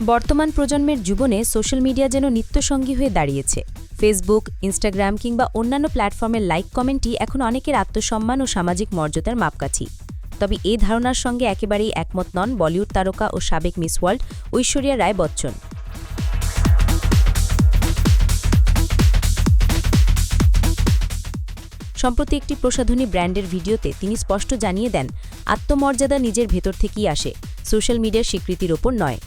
বর্তমান প্রজন্মের জীবনে সোশ্যাল মিডিয়া যেন নিত্যসঙ্গী হয়ে দাঁড়িয়েছে। ফেসবুক, ইনস্টাগ্রাম কিংবা অন্যান্য প্ল্যাটফর্মের লাইক কমেন্টই এখন অনেকের আত্মসম্মান ও সামাজিক মর্যাদার মাপকাঠি। তবে এই ধারণার সঙ্গে একেবারেই একমত নন বলিউড তারকা ও সাবেক মিস ওয়ার্ল্ড ঐশ্বরিয়া রায় বচ্চন। সম্প্রতি একটি প্রসাধনী ব্র্যান্ডের ভিডিওতে তিনি স্পষ্ট জানিয়ে দেন, আত্মমর্যাদা নিজের ভেতর থেকেই আসে, সোশ্যাল মিডিয়ার স্বীকৃতির ওপর নয়।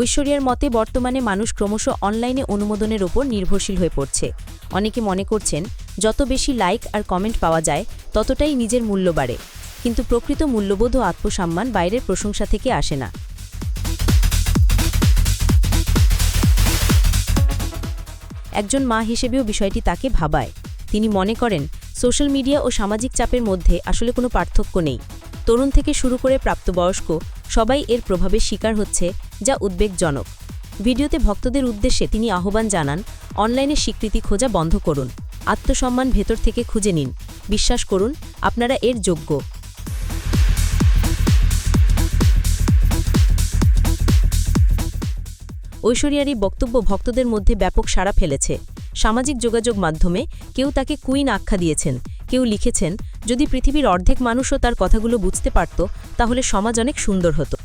ঐশ্বরিয়ার মতে বর্তমানে মানুষ ক্রমশ অনলাইনে অনুমোদনের ওপর নির্ভরশীল হয়ে পড়ছে। অনেকে মনে করছেন, যত বেশি লাইক আর কমেন্ট পাওয়া যায় ততটাই নিজের মূল্য বাড়ে, কিন্তু প্রকৃত মূল্যবোধ ও আত্মসম্মান বাইরের প্রশংসা থেকে আসে না। একজন মা হিসেবেও বিষয়টি তাকে ভাবায়। তিনি মনে করেন, সোশ্যাল মিডিয়া ও সামাজিক চাপের মধ্যে আসলে কোনো পার্থক্য নেই। তরুণ থেকে শুরু করে প্রাপ্তবয়স্ক সবাই এর প্রভাবের শিকার হচ্ছে, যা উদ্বেগজনক। ভিডিওতে ভক্তদের উদ্দেশ্যে তিনি আহ্বান জানান, অনলাইনে স্বীকৃতি খোঁজা বন্ধ করুন, আত্মসম্মান ভেতর থেকে খুঁজে নিন, বিশ্বাস করুন আপনারা এর যোগ্য। ঐশ্বরিয়ার এই বক্তব্য ভক্তদের মধ্যে ব্যাপক সাড়া ফেলেছে। সামাজিক যোগাযোগ মাধ্যমে কেউ তাকে কুইন আখ্যা দিয়েছেন, কেউ লিখেছেন, যদি পৃথিবীর অর্ধেক মানুষও তার কথাগুলো বুঝতে পারত তাহলে সমাজ অনেক সুন্দর হতো।